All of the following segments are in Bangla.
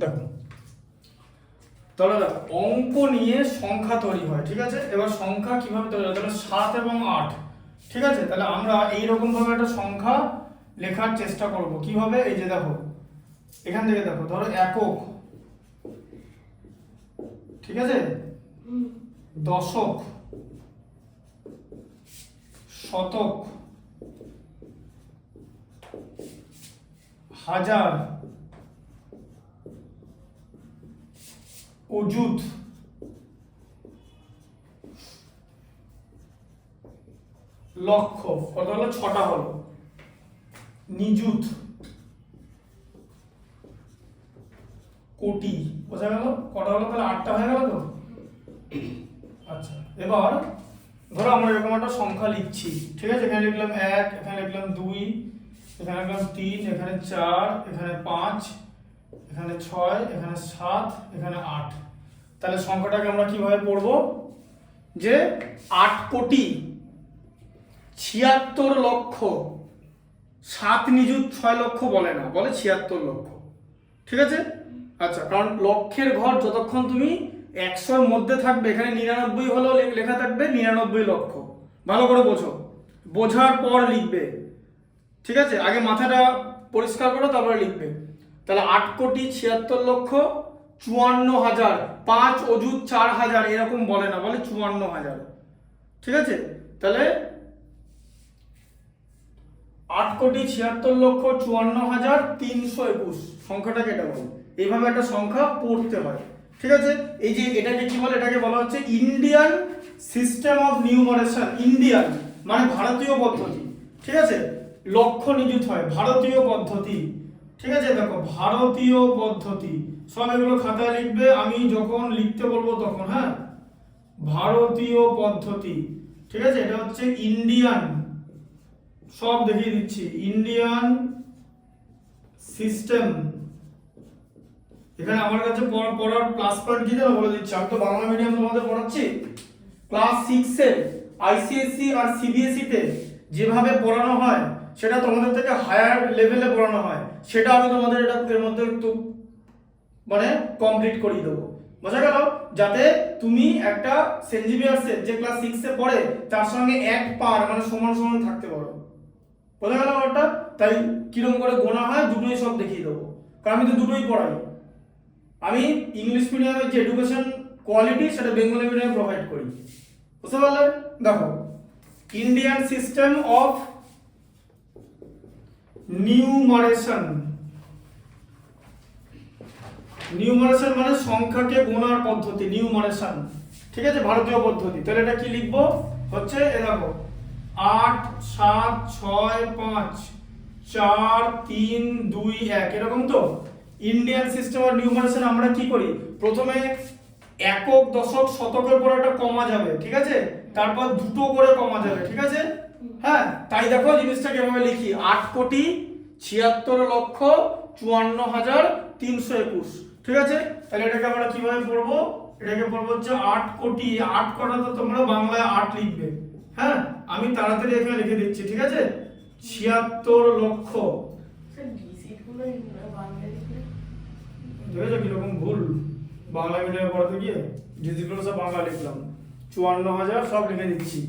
দেখো তাহলে দেখো অঙ্ক নিয়ে সংখ্যা তৈরি হয়, ঠিক আছে। এবার সংখ্যা কিভাবে তৈরি হয়, তাহলে 7 এবং 8, ঠিক আছে। তাহলে আমরা এইরকম ভাবে একটা সংখ্যা লেখার চেষ্টা করব। কিভাবে, এই যে দেখো এখান থেকে দেখো, ধরো একক, ঠিক আছে, দশক, শতক, হাজার, অযুত, লক্ষ, কত হলো, 6টা হলো, নিযুত, কোটি, বোঝা গেল কটা হলো, তাহলে 8টা হয়ে গেল তো। আচ্ছা, এবার ধরো আমরা এরকম একটা সংখ্যা লিখছি, ঠিক আছে। এখানে লিখলাম 1, এখানে লিখলাম 2, এখানে লিখলাম 3, এখানে 4, এখানে 5, এখানে 6, এখানে 7, এখানে 8। তাহলে সংখ্যাটাকে আমরা কিভাবে পড়ব, যে 8,76,07 নিযুত 6 লক্ষ বলে না, বলে 76 লক্ষ, ঠিক আছে। আচ্ছা, কারণ লক্ষের ঘর যতক্ষণ তুমি 100-র মধ্যে থাকবে, এখানে 99 হলেও লেখা থাকবে 99 লক্ষ। ভালো করে বোঝো, বোঝার পর লিখবে, ঠিক আছে। আগে মাথাটা পরিষ্কার করো, তারপরে লিখবে। তাহলে 8,76,54,000, 5 অযুত 4,000 এরকম বলে না, বলে 54,000, ঠিক আছে। তাহলে 8,76,54,321 সংখ্যাটাকে এটা বলো। এইভাবে একটা সংখ্যা পড়তে হয়, ঠিক আছে। এই যে এটাকে কি বলে, এটাকে বলা হচ্ছে ইন্ডিয়ান সিস্টেম অফ নিউমারেশন। ইন্ডিয়ান মানে ভারতীয় পদ্ধতি, ঠিক আছে। লক্ষ নিযুত হয়, ভারতীয় পদ্ধতি, ঠিক আছে। দেখো ভারতীয় পদ্ধতি, সব এগুলো খাতায় লিখবে, আমি যখন লিখতে বলবো তখন। হ্যাঁ, ভারতীয় পদ্ধতি, ঠিক আছে। এটা হচ্ছে ইন্ডিয়ান, সব দেখিয়ে দিচ্ছি, ইন্ডিয়ান সিস্টেম। এখানে আমার কাছে পড়ার প্লাস পয়েন্ট কি জানো বলে দিচ্ছি, আমি তো বাংলা মিডিয়াম তোমাদের পড়াচ্ছি। ক্লাস 6 এ আইসিএসসি আর সিবিএসই তে যেভাবে পড়ানো হয়, সেটা তোমাদের থেকে হায়ার লেভেলে পড়ানো হয়, সেটা আমি তোমাদের এর মধ্যে একটু মানে কমপ্লিট করিয়ে দেবো, বোঝা গেল। যাতে তুমি একটা সেন্ট জেভিয়ার্সের যে ক্লাস 6 এ পড়ে তার সঙ্গে এক পার মানে সমান সমান থাকতে পারো, বোঝা গেল ব্যাপারটা। তাই কিরকম করে গোনা হয় দুটোই সব দেখিয়ে দেবো, কারণ আমি তো দুটোই পড়াই। আমি ইংলিশ মিডিয়ামের যে এডুকেশন কোয়ালিটি, সেটা বেঙ্গলি মিডিয়ামে প্রোভাইড করি, বুঝতে পারলে। দেখো ইন্ডিয়ান সিস্টেম অফ নিউমারেশন। নিউমারেশন মানে সংখ্যাকে গোনার পদ্ধতি, নিউমারেশন, ঠিক আছে, ভারতীয় পদ্ধতি। তাহলে এটা কি লিখবো, হচ্ছে এ দেখো 8, 7, 6, 5, 4, 3, 2, 1 এরকম তো। ইন্ডিয়ান সিস্টেম অফ নিউমারেশন আমরা কি করি, প্রথমে একক, দশক, শতকের পর একটা কমা যাবে, ঠিক আছে, তারপর দুটো করে কমা যাবে, ঠিক আছে। হ্যাঁ, তাই দেখো জিনিসটা কিভাবে লিখি, 8,76,54,321, ঠিক আছে। তাহলে এটাকে আমরা কিভাবে পড়বো, এটাকে পড়বো হচ্ছে 8 কোটি। 8 কটা তো তোমরা বাংলায় 8 লিখবে। হ্যাঁ, আমি তাড়াতাড়ি এখানে লিখে দিচ্ছি, ঠিক আছে। 76 লক্ষ, দেখেছো কিরকম ভুল বাংলা মিডিয়ামে পড়াতে গিয়ে, ডিজিটগুলো সব বাংলা লিখলাম। 54,000 সব লিখে দিচ্ছি।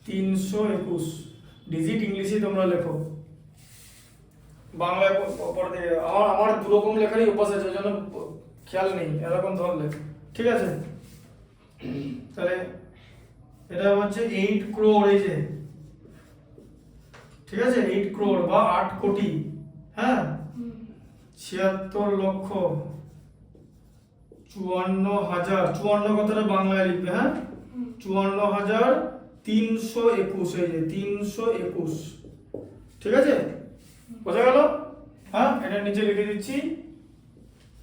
321 ডিজিট ইংলিশে তোমরা লেখো, বাংলায় পড়াতে গিয়ে আমার দুরকম লেখারই অভ্যাস আছে, ওই জন্য খেয়াল নেই, এরকম ধরলে, ঠিক আছে। তাহলে এটা হচ্ছে 8 crore, এই যে, ঠিক আছে, 8 crore বা 8 কোটি। হ্যাঁ, 76,54,000, 54 কথাটা বাংলায় লিখবে। হ্যাঁ, 54,321, এই যে 321, ঠিক আছে, বোঝা গেল। হ্যাঁ, এটা নিচে লিখে দিচ্ছি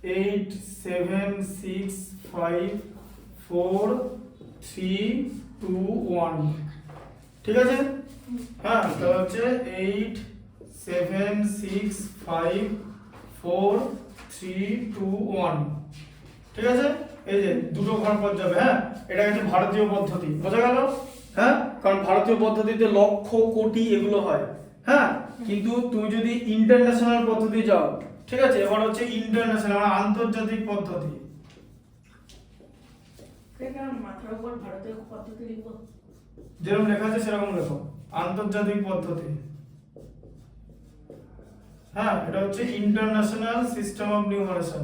8,7,6,5,4,3,2,1, ঠিক আছে। হ্যাঁ, তাহলে হচ্ছে 8,7,6,5,4,3,2,1, ঠিক আছে। এই যে দুটো ঘর পর যাবে। হ্যাঁ, এটা হচ্ছে ভারতীয় পদ্ধতি, বোঝা গেল। হ্যাঁ, কারণ ভারতীয় পদ্ধতিতে লক্ষ, কোটি এগুলো হয়। হ্যাঁ, কিন্তু তুমি যদি ইন্টারন্যাশনাল পদ্ধতি যাও, ঠিক আছে, এবার হচ্ছে ইন্টারন্যাশনাল মানে আন্তর্জাতিক পদ্ধতি। মাথার উপর ভারতীয় পদ্ধতি লিখবো, যেরকম লেখা আছে সেরকম লেখো, আন্তর্জাতিক পদ্ধতি। হ্যাঁ, এটা হচ্ছে international system of numeration,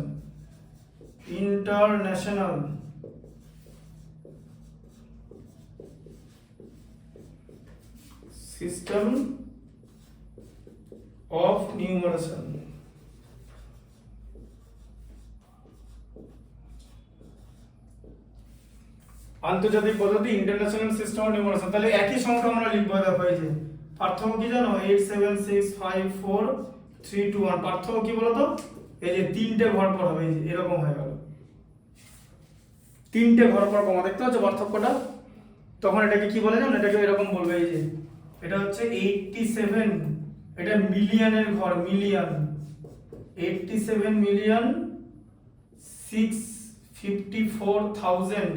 international system of numeration. আন্তর্জাতিক পদ্ধতি, ইন্টারন্যাশনাল সিস্টেম অফ নিউমারেশন। তাহলে একই সংখ্যা আমরা লিখবো, দেখো এই যে পার্থক্য কি জানো, 87654321। পার্থক্য কি বলতো, এই যে তিনটে ঘর পর হবে, এই যে এরকম হয়ে গেল, তিনটে ঘর পর কমা, দেখতে পাচ্ছ পার্থক্যটা? তখন এটাকে কি বলে জানো, এটাকে এরকম বলবে, এই যে এটা হচ্ছে 87, এটা মিলিয়নের ঘর, মিলিয়ন, 87,654,000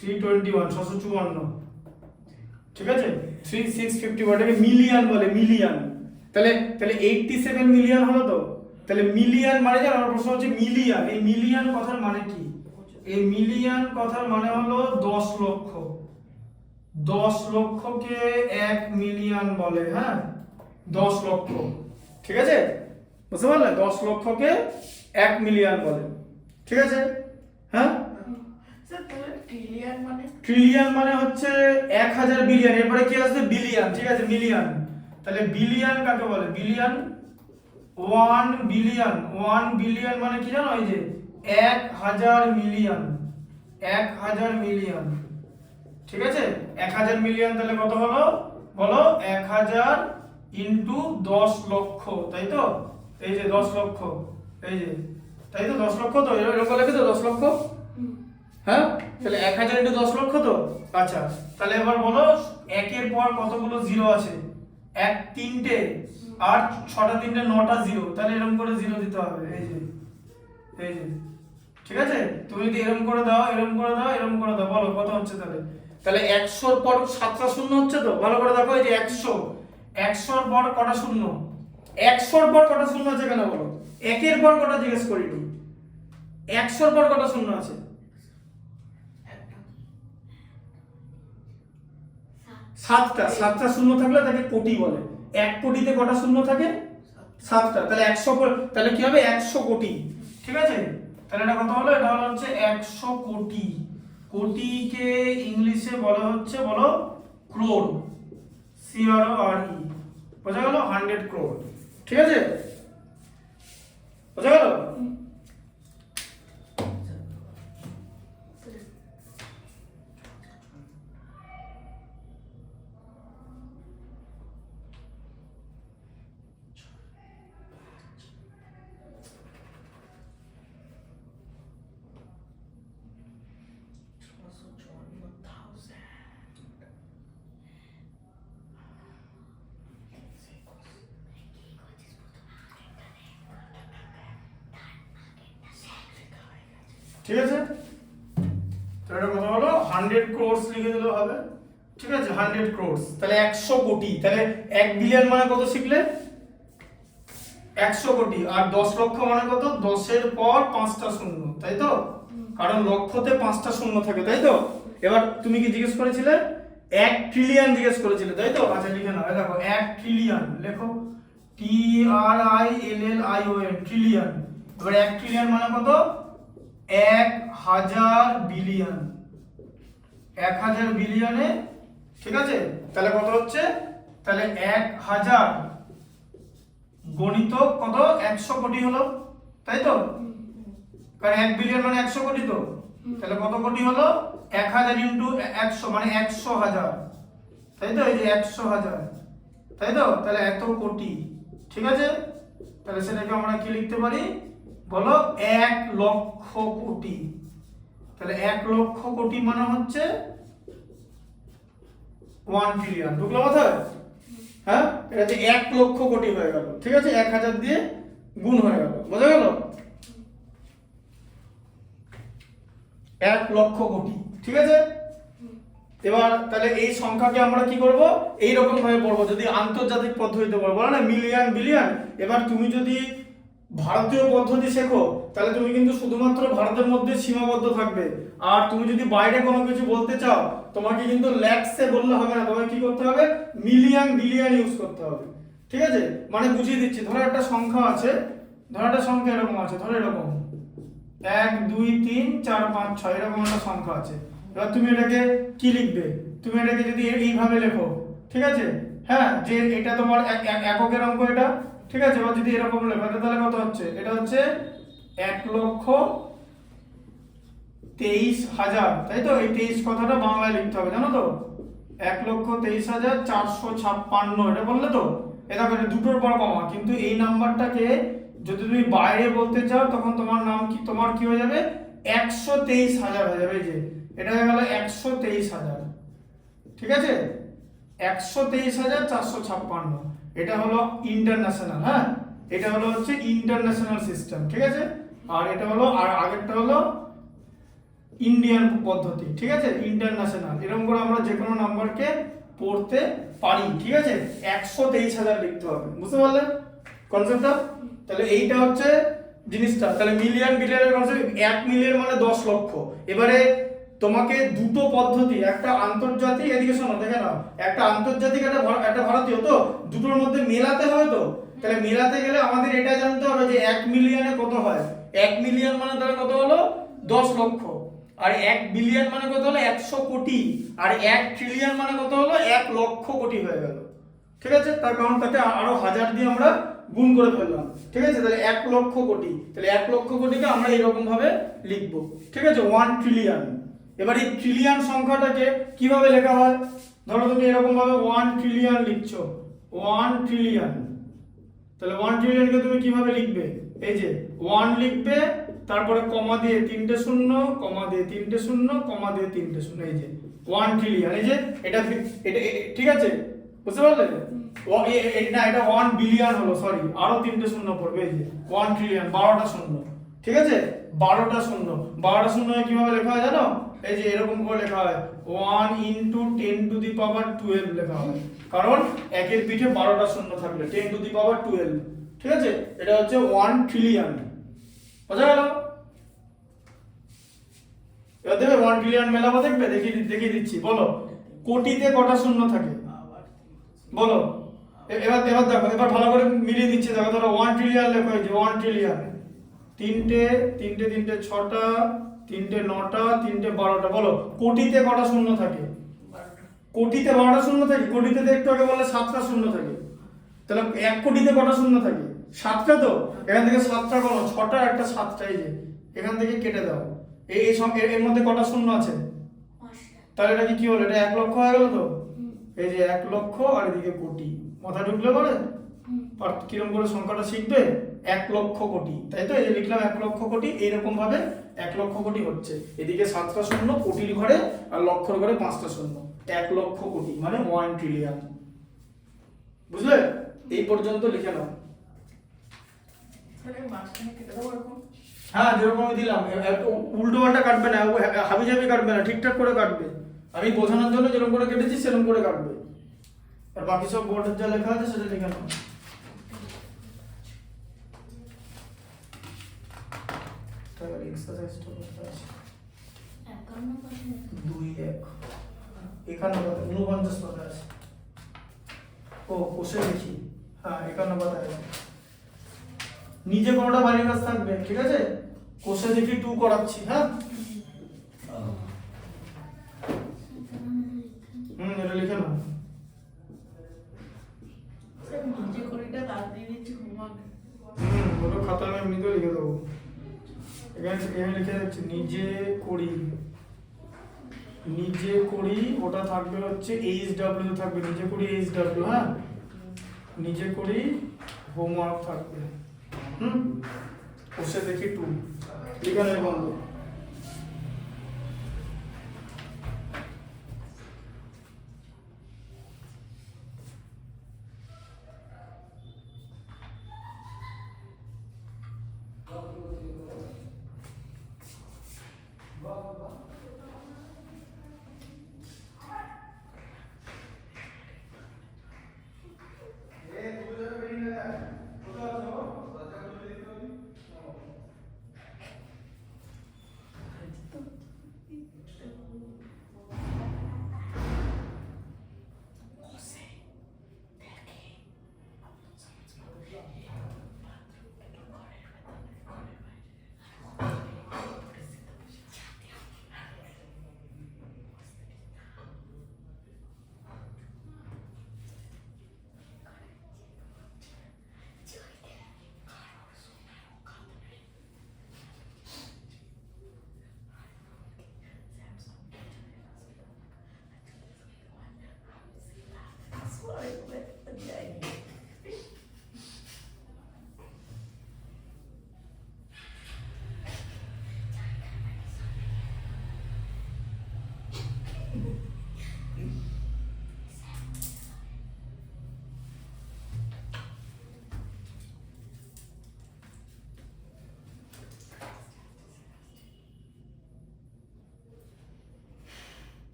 321, 654, ঠিক আছে, 3651, এটাকে মিলিয়ন বলে, মিলিয়ন। তাহলে 87 মিলিয়ন হলো তো। তাহলে মিলিয়ন মানে জানো, আমার প্রশ্ন হচ্ছে মিলিয়ন, এই মিলিয়ন কথার মানে কি? এই মিলিয়ন কথার মানে হলো 10 লক্ষ। 10 লক্ষকে 1 মিলিয়ন বলে। হ্যাঁ, 10 লক্ষ, ঠিক আছে, বুঝতে পারলে? 10 লক্ষকে 1 মিলিয়ন বলে, ঠিক আছে। হ্যাঁ, ট্রিলিয়ন মানে হচ্ছে 1000 বিলিয়ন, এরপরে কি আসবে, বিলিয়ন, ঠিক আছে, মিলিয়ন। তাহলে বিলিয়ন কাকে বলে, বিলিয়ন, 1 বিলিয়ন, 1 বিলিয়ন মানে কি জানো, এই যে 1000 মিলিয়ন, 1000 মিলিয়ন, ঠিক আছে, 1000 মিলিয়ন। তাহলে কত হলো বলো, 1000 ইনটু 10 লক্ষ, তাই তো? এই যে 10 লক্ষ, এই যে, তাই তো, 10 লক্ষ তো, এরকম লেখে তো 10 লক্ষ। হ্যাঁ, তাহলে 1000 ইনটু 10 লক্ষ তো। আচ্ছা, তাহলে এবার বলো একের পর কতগুলো জিরো আছে, 1 3টে, আর 6টা 3টে 9টা জিরো, তাহলে এরকম করে জিরো দিতে হবে, এই যে, এই যে, ঠিক আছে। তুমি যদি এরকম করে দাও, এরকম করে দাও, এরকম করে দাও, বলো কত হচ্ছে তাহলে? তাহলে 100 এর পর 7টা শূন্য হচ্ছে তো, ভালো করে দেখো, এই যে 100, 100 এর পর কটা শূন্য, 100 এর পর কটা শূন্য আছে কেন বলো, একের পর কটা জিজ্ঞেস করিনি, 100 এর পর কটা শূন্য আছে? 7টা। 7টা শূন্য থাকলে তাকে কোটি বলে। 1 কোটিতে কটা শূন্য থাকে? 7টা। তাহলে 100, তাহলে কি হবে, 100 কোটি, ঠিক আছে। তাহলে এটা কত হলো, এটা হলো হচ্ছে 100 কোটি। কোটিকে ইংলিশে বলা হচ্ছে, বলো, ক্রোর, CRORE, বোঝা গেল, 100 ক্রোর, ঠিক আছে, বোঝা গেল। ঠিক আছে, তো এটা কথা হলো 100 ক্রোর্স লিখে দিলেও হবে, ঠিক আছে, 100 ক্রোর্স। তাহলে 100 কোটি, তাহলে 1 বিলিয়ন মানে কত শিখলে, 100 কোটি। আর 10 লক্ষ মানে কত, 10 এর পর 5টা শূন্য, তাই তো, কারণ লক্ষতে 5টা শূন্য থাকে, তাই তো। এবার তুমি কি জিজ্ঞেস করেছিলে, 1 ট্রিলিয়ন জিজ্ঞেস করেছিলে, তাই তো। আচ্ছা লিখে নাও, দেখো 1 ট্রিলিয়ন লেখো, TRILLION, ট্রিলিয়ন। এবার 1 ট্রিলিয়ন মানে কত, 1000 বিলিয়ন, 1000 বিলিয়নে, ঠিক আছে। তাহলে কত হচ্ছে, তাহলে 1000 গণিত কত, 100 কোটি হলো, তাই তো, কারণ 1 বিলিয়ন মানে 100 কোটি তো। তাহলে কত কোটি হলো, 1000 ইনটু 100 মানে 100,000, তাই তো, এই যে 100,000, তাই তো। তাহলে এত কোটি, ঠিক আছে। তাহলে সেটাকে আমরা কি লিখতে পারি বলো, 1 লক্ষ কোটি। তাহলে 1 লক্ষ কোটি মানে হচ্ছে 1 ট্রিলিয়ন, ঢুকলো মাথায়? হ্যাঁ, এটা হচ্ছে 1 লক্ষ কোটি হয়ে গেল, ঠিক আছে, 1000 দিয়ে গুণ হয়ে গেল, বোঝা গেল, 1 লক্ষ কোটি, ঠিক আছে। এবার তাহলে এই সংখ্যাকে আমরা কি করব, এই রকম ভাবে পড়বো। যদি আন্তর্জাতিক পদ্ধতিতে পড়বো, বলে না মিলিয়ন বিলিয়ন, এবার তুমি যদি ভারতীয় পদ্ধতি শেখো তাহলে তুমি কিন্তু শুধুমাত্র ভারতের মধ্যে সীমাবদ্ধ থাকবে। আর তুমি যদি বাইরে কোনো কিছু বলতে চাও তোমাকে কিন্তু ল্যাক্সে বললে হবে না, তোমাকে কি করতে হবে, মিলিয়ন বিলিয়ন ইউজ করতে হবে। ঠিক আছে, মানে বুঝিয়ে দিচ্ছি। ধরো একটা সংখ্যা আছে, ধরো একটা সংখ্যা এরকম আছে, ধরো এরকম 1 2 3 4 5 6 এরকম একটা সংখ্যা আছে। এবার তুমি এটাকে কি লিখবে, তুমি এটাকে যদি এইভাবে লেখো, ঠিক আছে, হ্যাঁ, যে এটা তোমার এককের অঙ্ক এটা, ঠিক আছে। এবার যদি এরকম লেখো এটা তাহলে কত হচ্ছে, এটা হচ্ছে 1,23,000, তাই তো। এই 23 কথাটা বাংলায় লিখতে হবে, জানো তো, 1,23,456 এটা বললে তো। এটা করে দুটোর পর কমা, কিন্তু এই নাম্বারটাকে যদি তুমি বাইরে বলতে চাও তখন তোমার নাম কি, তোমার কি হয়ে যাবে, 123,000 হয়ে যাবে। এই যে এটা হয়ে গেল 123,000, ঠিক আছে, 123,456, এটা হলো ইন্টারন্যাশনাল। হ্যাঁ, এটা হলো হচ্ছে ইন্টারন্যাশনাল সিস্টেম, ঠিক আছে। আর এটা হলো, আর আগেরটা হলো ইন্ডিয়ান পদ্ধতি, ঠিক আছে, ইন্টারন্যাশনাল। এরকম করে আমরা যে কোনো নাম্বারকে পড়তে পারি, ঠিক আছে। 123,000 লিখতে হবে, বুঝতে পারলে কনসেপ্টটা? তাহলে এইটা হচ্ছে জিনিসটা। তাহলে মিলিয়ন বিলিয়নের কনসেপ্ট, 1 মিলিয়ন মানে 10 লক্ষ। এবারে তোমাকে দুটো পদ্ধতি, একটা আন্তর্জাতিক, এদিকে শোনো দেখে নাও, একটা আন্তর্জাতিক একটা ভারতীয়, তো দুটোর মধ্যে মেলাতে হবে। তো তাহলে মেলাতে গেলে আমাদের এটা জানতে হবে যে 1 মিলিয়নে কত হয়। 1 মিলিয়ন মানে তাহলে কত হলো, 10 লক্ষ। আর 1 বিলিয়ন মানে কত হলো, 100 কোটি। আর 1 ট্রিলিয়ন মানে কত হলো, 1 লক্ষ কোটি হয়ে গেল, ঠিক আছে। তার কারণ তাকে আরো হাজার দিয়ে আমরা গুণ করে ফেললাম, ঠিক আছে। তাহলে 1 লক্ষ কোটি, তাহলে 1 লক্ষ কোটিকে আমরা এরকম ভাবে লিখবো, ঠিক আছে, 1 ট্রিলিয়ন। এবার এই ট্রিলিয়ন সংখ্যাটাকে কিভাবে লেখা হয়, ধরো তুমি এরকম ভাবে 1 ট্রিলিয়ন লিখছো, 1 ট্রিলিয়ন। তাহলে 1 ট্রিলিয়নকে তুমি কিভাবে লিখবে, এই যে 1 লিখবে, তারপরে কমা দিয়ে 3টে শূন্য, কমা দিয়ে 3টে শূন্য, কমা দিয়ে 3টে শূন্য, এই যে 1 ট্রিলিয়ন। এই যে এটা ঠিক আছে, বুঝতে পারলে? না, এটা 1 বিলিয়ন হলো, সরি, আরো 3টে শূন্য পড়বে। এই যে 1 ট্রিলিয়ন, 12টা শূন্য, ঠিক আছে, 12টা শূন্য। 12টা শূন্য কিভাবে লেখা হয় জানো, এই যে এরকম করে লেখা হয়, 1 × 10⁻12 লেখা হয়। কারণ একের পিঠে 12টা শূন্য থাকলে 10⁻12, ঠিক আছে। এটা হচ্ছে 1 ট্রিলিয়ন, বোঝা গেল? এবার দেখবে 1 ট্রিলিয়ন মেলাবো, দেখবে, দেখিয়ে দিচ্ছি। বলো কোটিতে কটা শূন্য থাকে, বলো। এবার দেখো, এবার ভালো করে মিলিয়ে দিচ্ছি, দেখো। ধরো 1 ট্রিলিয়ন লেখো, এই যে 1 ট্রিলিয়ন, 3টে 6টা, 3টে 9টা, 3টে 12টা। বলো কোটিতে কটা শূন্য থাকে, কোটিতে 12টা শূন্য থাকে। কোটিতে তো একটু আগে বললে 7টা শূন্য থাকে। তাহলে 1 কোটিতে কটা শূন্য থাকে, 7টা। তো এখান থেকে 7টা কোনো 6টা, একটা 7টা, এই যে এখান থেকে কেটে দাও। এই এর মধ্যে কটা শূন্য আছে, তাহলে এটা কি হলো, এটা 1 লক্ষ হয়ে গেল। তো এই যে 1 লক্ষ, আর এদিকে কোটি, মাথা ঢুকলে পরে আর কিরকম করে সংখ্যাটা শিখবে, 1 লক্ষ কোটি, তাই তো। এই যে লিখলাম 1 লক্ষ কোটি, এইরকম ভাবে 1 লক্ষ কোটি হচ্ছে। এদিকে 7টা শূন্য কোটির ঘরে, আর লক্ষর ঘরে 5টা শূন্য, 1 লক্ষ কোটি মানে 1 ট্রিলিয়ন, বুঝলে? এই পর্যন্ত লিখে নাও। হ্যাঁ, যেরকম আমি দিলাম, উল্টো পাল্টা কাটবে না, হাবি জাবি কাটবে না, ঠিকঠাক করে কাটবে। আমি বোঝানোর জন্য যেরকম করে কেটেছি সেরকম করে কাটবে। আর বাকি সব বোর্ডের যা লেখা আছে সেটা লিখে নাও। তাহলে এক্সারসাইজটা করতে আছে 2 1 51 পাতা আছে। ও কোষে লিখি, হ্যাঁ 51 পাতা আছে। নিজে কোনোটা বাড়ির কাজ থাকবে, ঠিক আছে। কোষে দেখি 2 করাচ্ছি, হ্যাঁ। এটা লিখে নাও। ওটা খাতা আমি এমনিতেও লিখে দেবো। এখানে লিখে যাচ্ছে নিজে করি, ওটা থাকবে হচ্ছে HW থাকবে, নিজে করি HW, হ্যাঁ, নিজে করি হোমওয়ার্ক থাকবে। কোষে দেখি 2 লিখে নেই বন্ধ।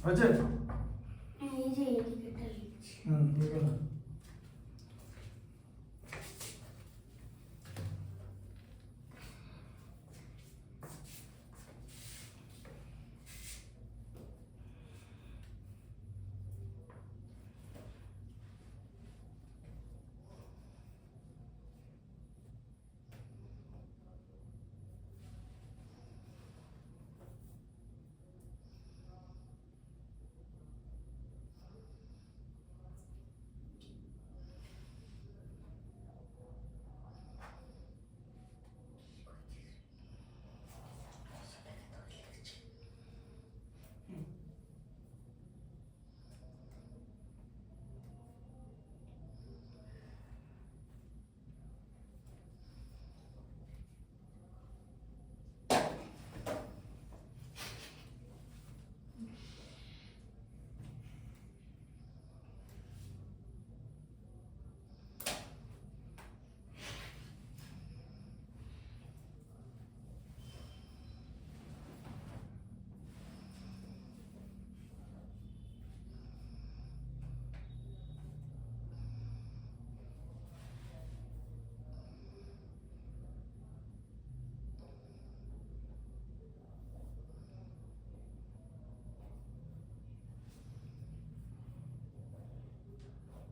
হয়েছে? এই যে এদিকেটা লিখছি। লিখে নাও।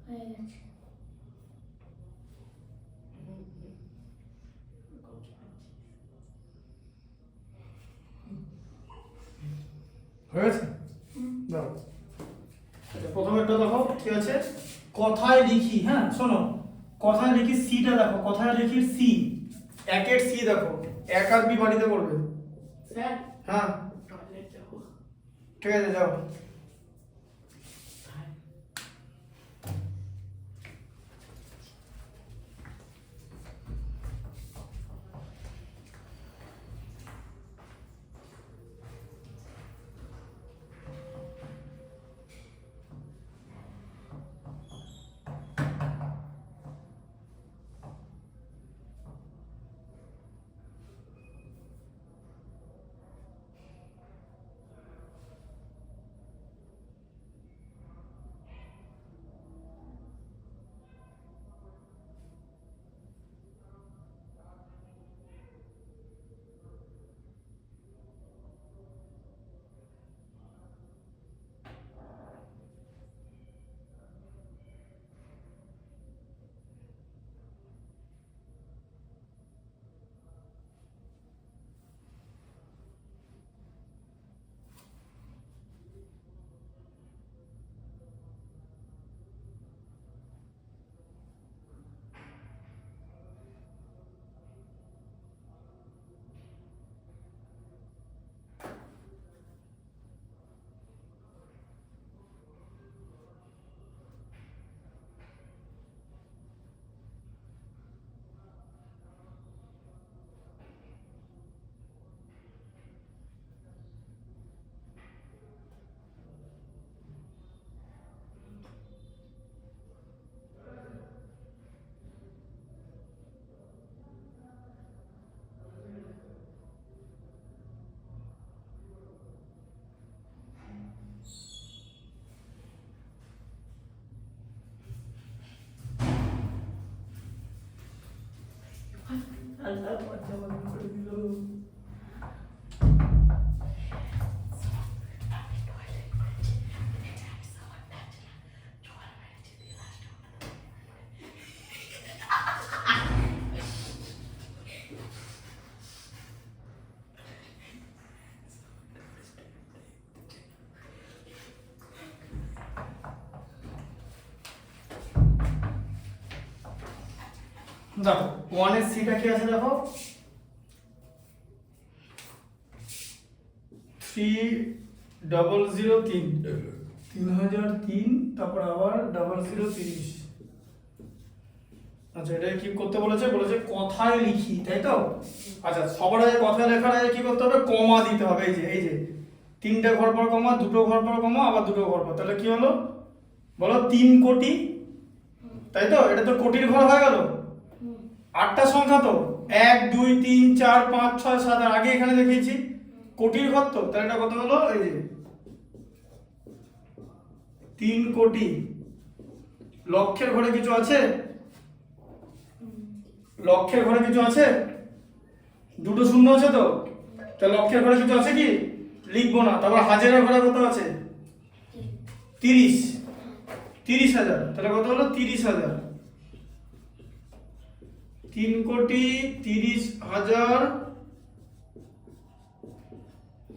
হয়ে গেছে। হয়ে গেছে? দাও। প্রথমে একটা দেখো কি আছে, কথায় লিখি। হ্যাঁ শোনো, কথায় লিখি সিটা দেখো, কথায় লিখি সি, একের সি দেখো, এক আর বি বাড়িতে করবে। স্যার হ্যাঁ টয়লেট যাবো। ঠিক আছে যাও। আল্লাহ বাচ্চা বাচ্চা করে দিল। দেখো ওয়ানের সিটা কি আছে দেখো, 3003 3003, তারপর আবার 0030। আচ্ছা এটা কি করতে বলেছে, বলেছে কথায় লিখি, তাই তো? আচ্ছা সবার আগে কথায় লেখার আগে কি করতে হবে, কমা দিতে হবে। এই যে তিনটে ঘর পর কমা, দুটো ঘর পর কমা, আবার দুটো ঘর পর, তাহলে কি হলো বলো, 3 কোটি, তাই তো? এটা তো কোটির ঘর হয়ে গেল। 8টা সংখ্যা তো, 1 2 3 4 5 6 7 আগে এখানে দেখিয়েছি কোটির ঘর তো, তাহলে এটা কত হলো, এই যে 3 কোটি, লক্ষের ঘরে কিছু আছে? লক্ষের ঘরে কিছু আছে? দুটো শূন্য আছে তো, তা লক্ষের ঘরে কিছু আছে কি? লিখবো না। তারপর হাজারের ঘরে কত আছে? 30,000। তাহলে কত হলো? 30,000। 3 কোটি 30,000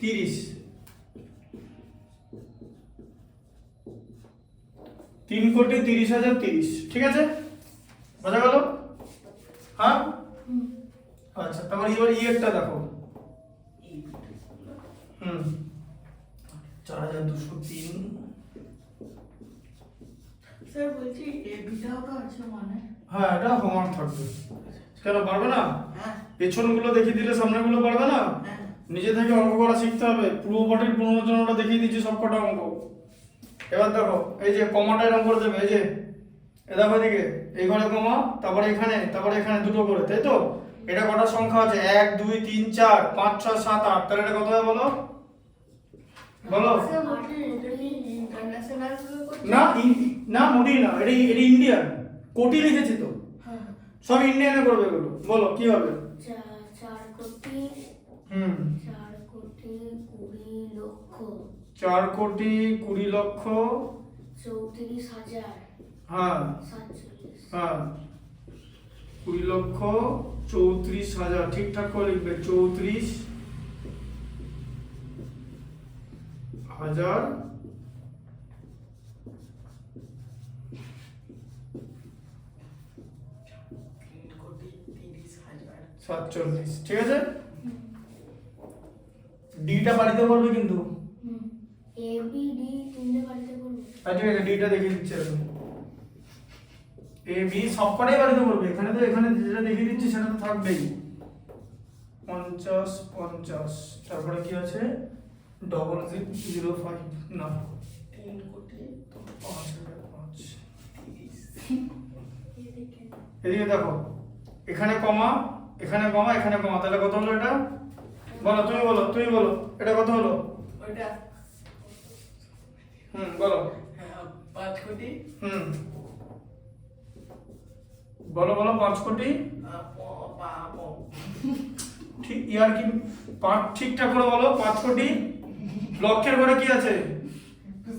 30, 3 কোটি 30,000 30, ঠিক আছে? বোঝা গেল? হ্যাঁ, আচ্ছা। তারপর এবার ইয়েরটা দেখো। 4203। স্যার বলছি এবিটাও তো আছে মানে? হ্যাঁ, এটা হোমওয়ার্ক থাকবে। কেন পারবে না? হ্যাঁ পেছনগুলো দেখিয়ে দিলে সামনেগুলো পারবে না? হ্যাঁ। নিজে থেকে অঙ্ক করা শিখতে হবে। পূর্বপাঠের পুনর্রচনাটা দেখিয়ে দিচ্ছি সবকটা অঙ্ক। এবার দেখো, এই যে কমাটা এরকম করে দেবে, এই যে এ দেখো এদিকে, এই ঘরে কমা, তারপরে এখানে, তারপরে এখানে দুটো করে, তাই তো? এটা কটা সংখ্যা আছে? 1 2 3 4 5 6 7 8। তাহলে এটা কত হয় বলো? বলো। স্যার বলছি এটা কি ইন্টারন্যাশনাল না না, মোটেই না। এটা ইন্ডিয়ান। কোটি লিখেছি তো, হ্যাঁ সব ইন্ডিয়ানে করবে এগুলো। বলো কি হবে? 4 কোটি 4 কোটি 20 লক্ষ 4 কোটি 20 লক্ষ 34,000 হ্যাঁ 47। হ্যাঁ 20 লক্ষ 34,000। ঠিকঠাক করে লিখবে, 34,000 47, ঠিক আছে? ডিটা বাড়িতে করবে কিন্তু। এ বি ডি তিনটে বাড়িতে করব। আচ্ছা, ঠিক আছে, ডিটা দেখিয়ে দিচ্ছি আমি। এ বি সবকটাই বাড়িতে করবে। এখানে তো, এখানে যেটা দেখিয়ে দিচ্ছি সেটা তো থাকবেই। 50 50, তারপরে কি আছে? 0005 না 3 কোটি 5,500। এদিকে এদিকে দেখো, এখানে কমা, এখানে কমা, এখানে কমা, তাহলে কত হলো এটা? বলো, তুমি বলো এটা কত হলো? ওটা বলো। 5 কোটি বলো 5 কোটি। ঠিক ইয়ার কি? 5 ঠিকঠাক করে বলো। 5 কোটি। লক্ষের ঘরে কি আছে?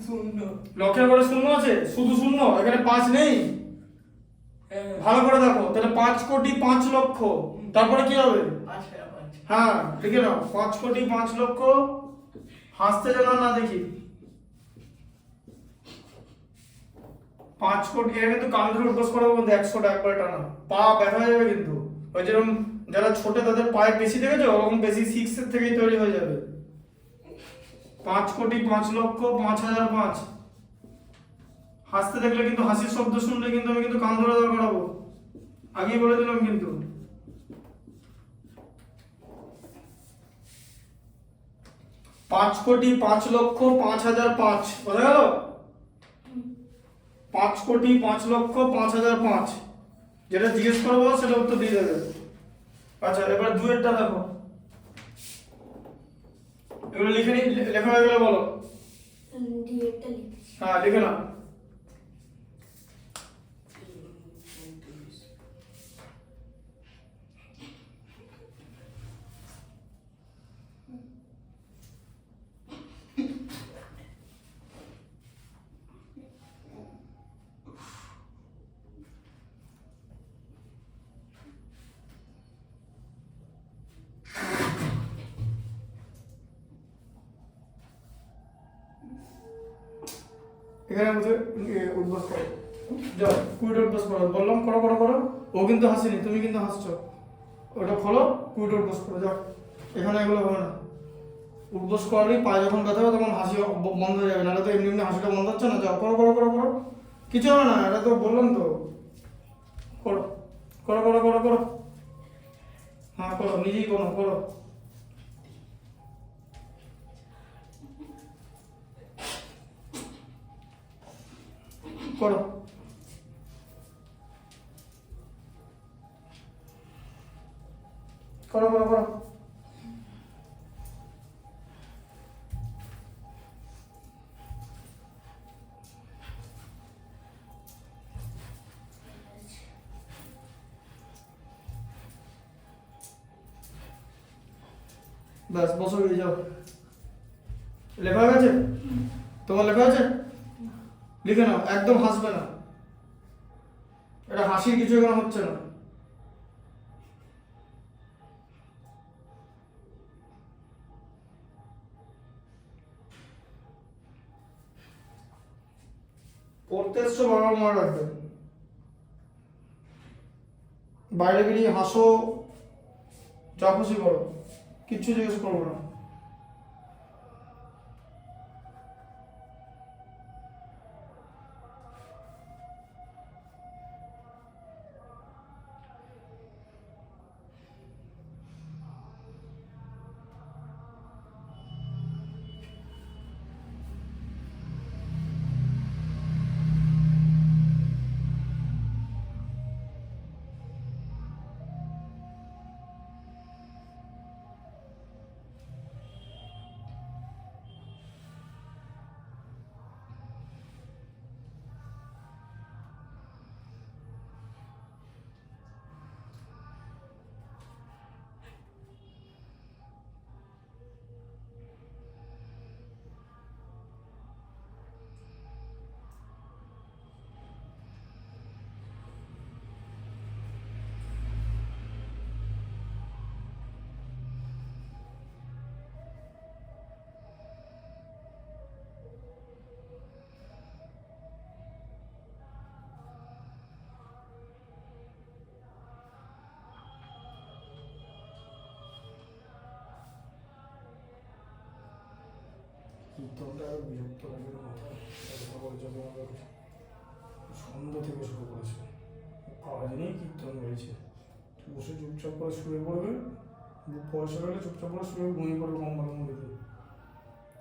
শূন্য। লক্ষের ঘরে শূন্য আছে? শুধু শূন্য, এখানে 5 নেই। ভালো করে দেখো, তাহলে 5 কোটি 5 লক্ষ, তারপরে কি হবে? হ্যাঁ, লিখে নাও। 5 কোটি 5 লক্ষ, হাসতে যেন না দেখি। 5 কোটি, এটা কিন্তু কান ধরে উঠবস করাবো কিন্তু 100টা একবারে টানা, পা ব্যথা হয়ে যাবে কিন্তু। ওই যেরকম যারা ছোট তাদের পায়ে বেশি দেখেছো, ওরকম বেশি 6 এর থেকেই তৈরি হয়ে যাবে। 5 কোটি 5 লক্ষ 5,005। হাসতে দেখলে কিন্তু, হাসির শব্দ শুনলে কিন্তু আমি কিন্তু কান ধরে দাঁড় করাবো, আগেই বলে দিলাম কিন্তু। পাঁচ কোটি 5 লক্ষ 5,005, বোঝা গেল? 5 কোটি 5 লক্ষ 5,005, যেটা জিজ্ঞেস করবো সেটা উত্তর দিয়ে দেবে। আচ্ছা, এবার দুয়েরটা দেখো। এগুলো লিখে নি, লেখা হয়ে গেলে বলো। ডিএটা লিখছি। হ্যাঁ, লিখে নাও। এখানে বসে উঠবস করো, যাও কুইট উঠবস করো। বললাম করো করো করো, ও কিন্তু হাসেনি, তুমি কিন্তু হাসছো। ওটা খোলো, কুইট উঠবস করো, যাও। এখানে এগুলো হবে না। উঠবস করলে পায়ে যখন ব্যথা হবে তখন হাসি বন্ধ হয়ে যাবে, নাহলে তো এমনি এমনি হাসিটা বন্ধ হচ্ছে না। যাও, করো করো করো করো, কিছু হবে না, এটা তো বললাম তো। করো করো করো করো করো, হ্যাঁ করো, নিজেই করো, করো। করো করো করো করো। ব্যাস বসো, হয়ে যাও। লেখা হয়ে গেছে? তোমার লেখা আছে? লিখে নাও, একদম হাসবে না, এটা হাসির কিছু এখানে হচ্ছে না। পড়তে এসছো বাবা, মনে রাখবেন। বাইরে বেরিয়ে হাসো, যা খুশি করো, কিচ্ছু জিজ্ঞেস করবো না। কীর্তনটা আরো বিরক্ত লাগে না, সন্ধ্যা থেকে শুরু করেছে, কাজ নেই, কীর্তন হয়েছে। বসে চুপচাপ করে শুয়ে পড়বে, পয়সা পেলে চুপচাপ করে শুয়ে ঘুমিয়ে পড়বে কম্বলের মধ্যে দিয়ে।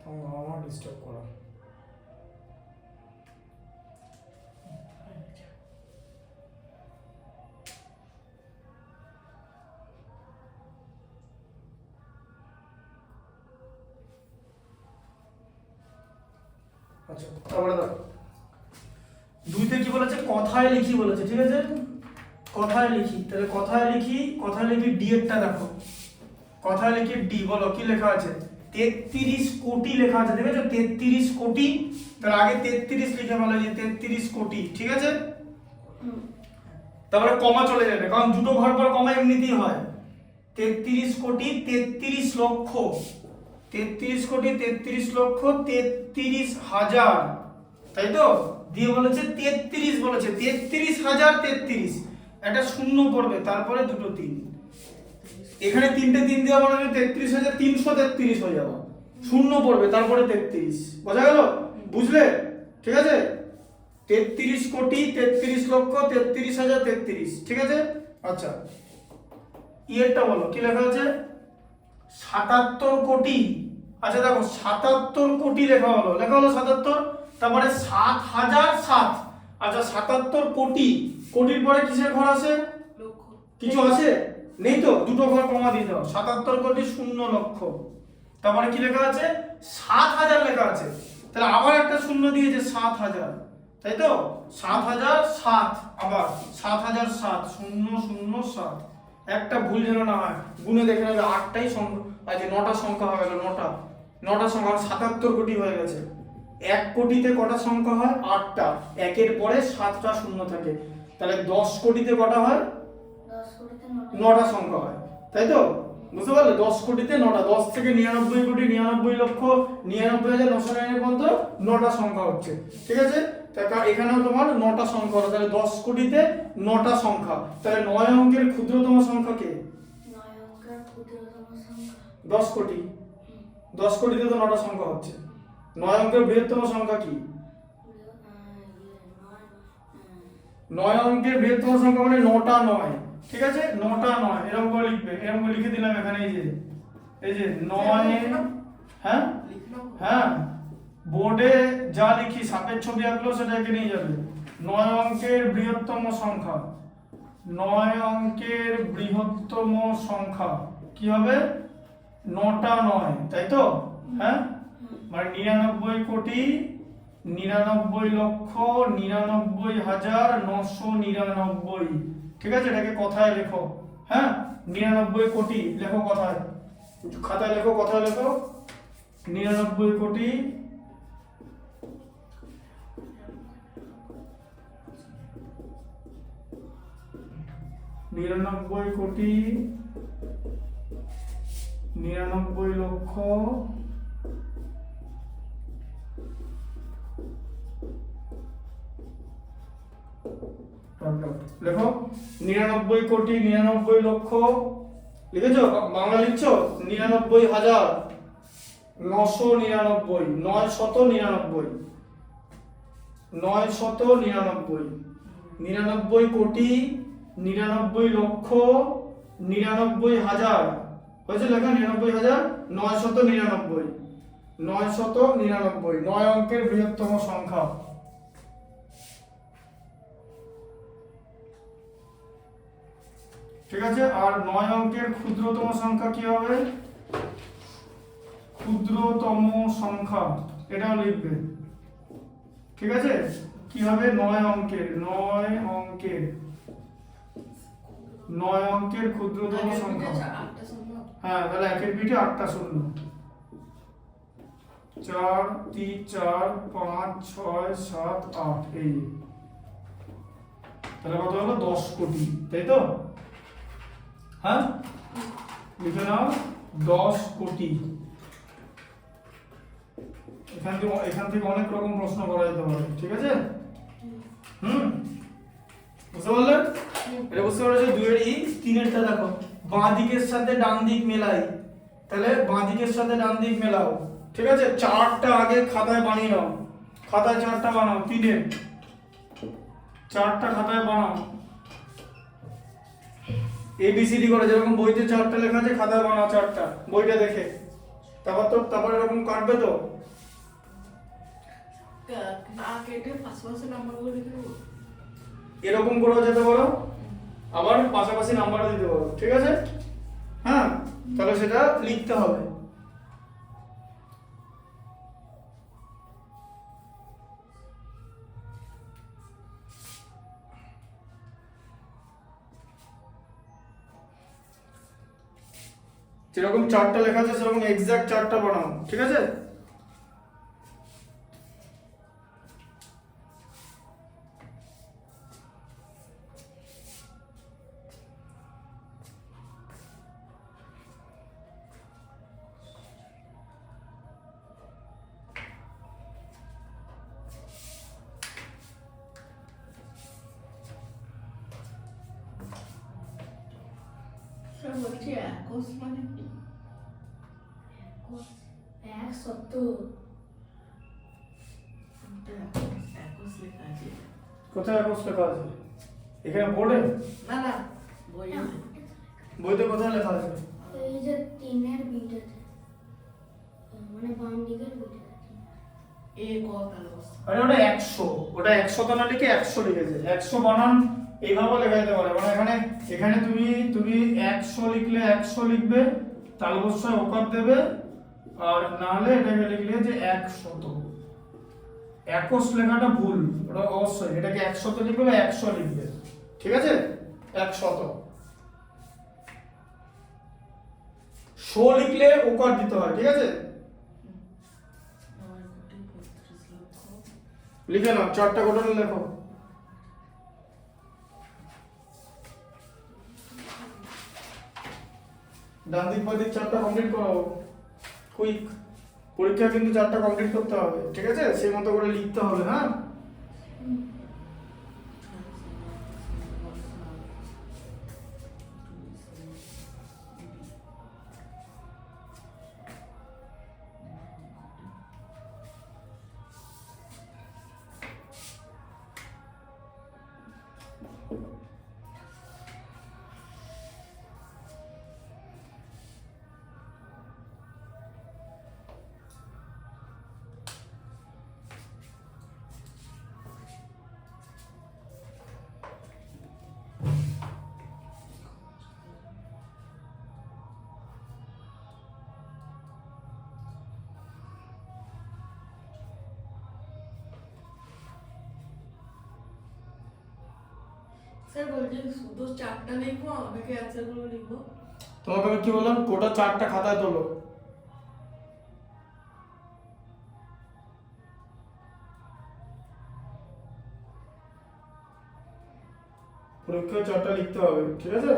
আমার বাবা মা ডিস্টার্ব করা। আচ্ছা, তারপরে দাও। দুইতে কি বলেছে? কথায় লিখি বলেছে, ঠিক আছে? কথায় লিখি, তাহলে কথায় লিখি ডি এরটা দেখো। কথায় লিখি ডি, বলো কি লেখা আছে? 33 কোটি লেখা আছে, দেখেছো? 33 কোটি, তাহলে আগে 33 লিখে বলা যে 33 কোটি, ঠিক আছে? তারপরে কমা চলে যাবে, কারণ দুটো ঘর পর কমা এমনিতেই হয়। 33 কোটি 33 লক্ষ, 33 কোটি 33 লক্ষ 33 হাজার, তাই তো? দিয়ে বলেছে 33, বলেছে 33,033, একটা শূন্য পড়বে, তারপরে দুটো তিন। এখানে তিনটে তিন দেওয়া মানে 33,333 হয়ে যাবে, শূন্য পড়বে, তারপরে 33। বোঝা গেল? বুঝলে? ঠিক আছে? 33 কোটি 33 লক্ষ 33,033, ঠিক আছে? আচ্ছা, ইয়েরটা বলো কি লেখা আছে? 77 কোটি। আচ্ছা দেখো, 77 কোটি লেখা হলো 77, তারপরে 7,007। আচ্ছা 77 কোটি, কোটির পরে কিসের ঘর আছে? লক্ষ। কিছু আছে? নেই তো, দুটো ঘর কমা দিতে হবে। 77 কোটি 0 লক্ষ, তারপরে কি লেখা আছে? 7,000 লেখা আছে, তাহলে আবার একটা শূন্য দিয়েছে 7,000, তাই তো? 7,007, আবার 7,007, 007। একটা ভুল যেন না হয়, গুণে দেখে নেবে 8টাই সংখ্যা, আজ 9টা সংখ্যা হয়ে গেল, 9টা সংখ্যা, 77 কোটি হয়ে গেছে। 1 কোটিতে কটা সংখ্যা হয়? 8টা, একের পরে 7টা শূন্য থাকে, তাহলে 10 কোটিতে কটা হয়? 9টা সংখ্যা হয়, তাই তো? বুঝতে পারলে? 10 কোটিতে 9টা, 10 থেকে 99 কোটি 99 লক্ষ 99,999 পর্যন্ত 9টা সংখ্যা হচ্ছে, ঠিক আছে? এখানেও তোমার 9টা সংখ্যা হলো, তাহলে 10 কোটিতে 9টা সংখ্যা, তাহলে 9 অঙ্কের ক্ষুদ্রতম সংখ্যা কে? 10 কোটি। 10 কোটিতে তো 9টা সংখ্যা হচ্ছে। 9 অঙ্কের বৃহত্তম সংখ্যা কি? 9 অঙ্কের বৃহত্তম সংখ্যা মানে 9টা 9, ঠিক আছে? 9টা 9 এরকম করে লিখবে, এরকম করে লিখে দিলাম এখানে, এই যে 9, হ্যাঁ হ্যাঁ, বোর্ডে যা লিখি সাপের ছবি আঁকলো সেটাকে নিয়ে যাবে। 9 অঙ্কের বৃহত্তম সংখ্যা, 9 অঙ্কের বৃহত্তম সংখ্যা কি হবে? 9টা 9, তাই তো? হ্যাঁ, মানে 99 কোটি 99 লক্ষ 99,999, ঠিক আছে? এটাকে কথায় লেখো, হ্যাঁ? 99 কোটি লেখো কথায়, খাতায় লেখো, কথায় লেখো, 99 কোটি 99 লক্ষ 99 কোটি 99 লক্ষ, লিখেছো? বাংলা লিখছো? 99,999, 999, 999, 99 কোটি 99 লক্ষ 99,000, হয়েছে লেখা? 99,999, 999, 9 অঙ্কের বৃহত্তম সংখ্যা। ঠিক আছে, আর 9 অঙ্কের ক্ষুদ্রতম সংখ্যা কি হবে? ক্ষুদ্রতম সংখ্যা, এটাও লিখবে। ঠিক আছে, কি হবে? 9 অঙ্কের 9 অঙ্কের ক্ষুদ্রতম সংখ্যা। হ্যাঁ, তাহলে একের পিঠে 8টা শূন্য, 4 3 4 5 6 7 8, এই তাহলে কত হলো? 10 কোটি, তাই তো? হ্যাঁ, লিখে নাও 10 কোটি। এখান থেকে অনেক রকম প্রশ্ন করা যেতে পারে। ঠিক আছে, বুঝতে পারলেন? এটা বুঝতে পারছো? 2 এর ই, 3 এরটা দেখো, বাঁ দিকের সাথে ডান দিক মেলাই, তাহলে বাঁ দিকের সাথে ডান দিক মেলাও। ঠিক আছে, 4টা আগে খাতায় বানিয়ে নাও, খাতায় 4টা বানাও, 3 এর 4টা খাতায় বানাও, ABCD করে, যেরকম বইতে 4টা লেখা আছে খাতায় বানাও 4টা, বইটা দেখে। তারপর এরকম কাটবে তো, না কেটে পাশাপাশি নাম্বারগুলো লিখে দেবো। এরকম করেও যেতে পারো, আবার পাশাপাশি নাম্বারও দিতে পারো। ঠিক আছে, হ্যাঁ, তাহলে সেটা লিখতে হবে। যেরকম 4টা লেখা আছে সেরকম এক্সাক্ট 4টা বানাও। ঠিক আছে, স্যার বলছি একশ মানে কি? 170 একশ লেখা আছে। কোথায় একশ লেখা আছে? এখানে বোর্ডে? না না, বইয়ে বইতে কোথায় লেখা আছে? এই যে 3 বিটাতে, মানে বাম দিকের বিটাতে। এ কত তাহলে বস? আরে ওটা 100, ওটা 100 তো না লিখে 100 লিখেছে। 100 বানান এইভাবে লেখা যেতে পারে, মানে এখানে তুমি 100 লিখলে 100 লিখবে, তালবস্যয় ওকার দেবে, আর না হলে এটাকে লিখলে যে 100। 21 লেখাটা ভুল, ওটা অবশ্যই এটাকে 100 লিখবে বা 100 লিখবে। ঠিক আছে, 100। 100 লিখলে ওকার দিতে হয়। ঠিক আছে, 9 কোটি 35 লক্ষ। লিখে নাও, 4টা ঘটনা লেখো। ডান দিক বাঁ দিক 4টা কমপ্লিট করো, কুইক। পরীক্ষা কিন্তু 4টা কমপ্লিট করতে হবে। ঠিক আছে, সেই মতো করে লিখতে হবে। হ্যাঁ, স্যার বলছি শুধু 4টা লিখবো নাকি অ্যান্সারগুলো লিখবো? তোমাকে আমি কি বললাম, গোটা চারটা খাতায় তোলো। পরীক্ষায় চারটা লিখতে হবে, ঠিক আছে?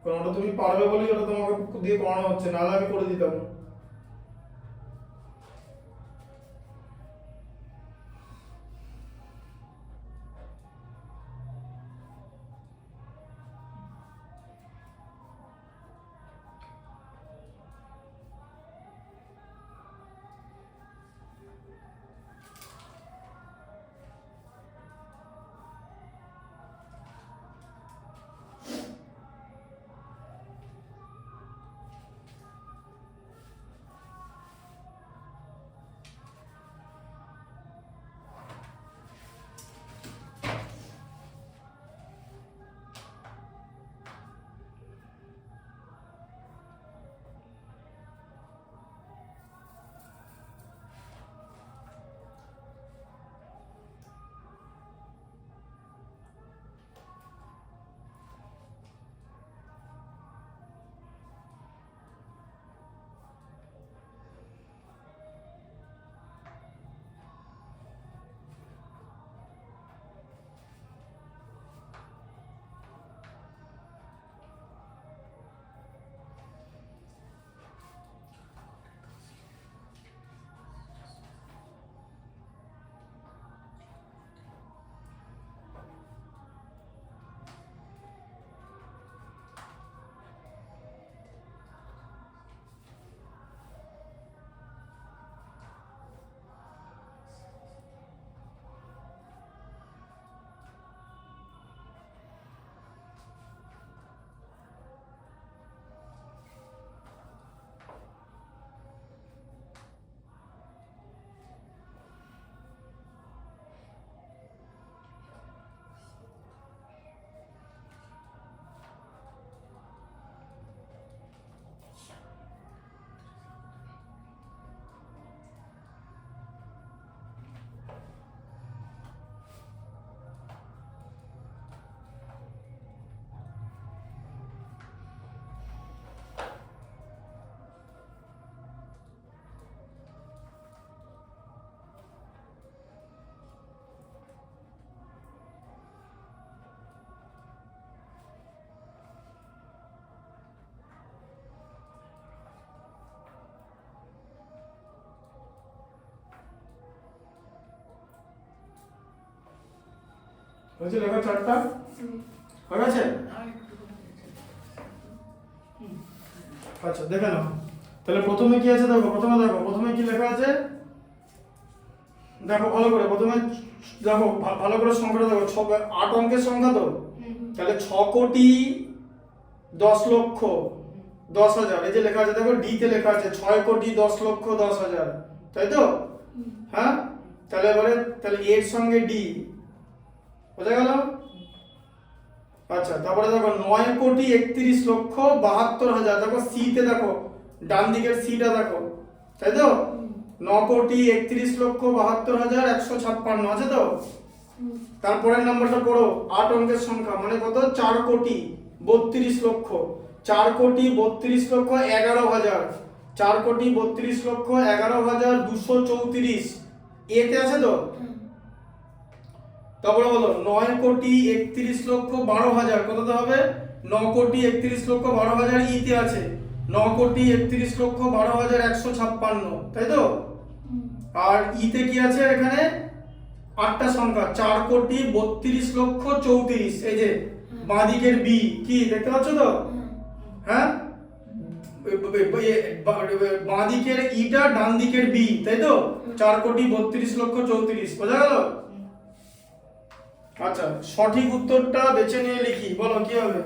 কারণ ওটা তুমি পারবে বলেই ওটা তোমাকে দিয়ে করানো হচ্ছে, নাহলে আমি করে দিতাম। হয়েছে লেখা চারটা? হয়ে গেছে? আচ্ছা দেখে নাও। তাহলে প্রথমে কি আছে দেখো, প্রথমে কি লেখা আছে দেখো ভালো করে। প্রথমে দেখো ভালো করে সংখ্যাটা দেখো, 8 অঙ্কের সংখ্যা তো, তাহলে 6 কোটি 10 লক্ষ 10,000, এই যে লেখা আছে দেখো, ডি তে লেখা আছে 6 কোটি 10 লক্ষ 10,000, তাই তো? হ্যাঁ, তাহলে এবারে তাহলে এর সঙ্গে ডি বোঝা গেল? আচ্ছা, তারপরে দেখো 9 কোটি 31 লক্ষ 72,000, দেখো সি তে দেখো, ডান দিকের সিটা দেখো, তাই তো? 9 কোটি 31 লক্ষ 72,156 আছে তো? তারপরের নাম্বারটা পড়ো, 8 অঙ্কের সংখ্যা মানে কত? 4 কোটি 32 লক্ষ, 4 কোটি 32 লক্ষ 11,000, 4 কোটি 32 লক্ষ 11,234 এতে আছে তো? তারপরে বলো 9 কোটি 31 লক্ষ 12,000 কততে হবে? 9 কোটি 31 লক্ষ 12,000 ইতে আছে, 9 কোটি 31 লক্ষ 12,156, তাই তো? আর ইতে কি আছে এখানে? 8টা সংখ্যা, 4 কোটি 32 লক্ষ 34, এই যে বাঁদিকের বি কি দেখতে পাচ্ছ তো? হ্যাঁ, বাঁদিকের ইটা ডান দিকের বি, তাই তো? 4 কোটি 32 লক্ষ 34 বোঝা গেল? আচ্ছা, সঠিক উত্তরটা বেছে নিয়ে লিখি, বলো কি হবে?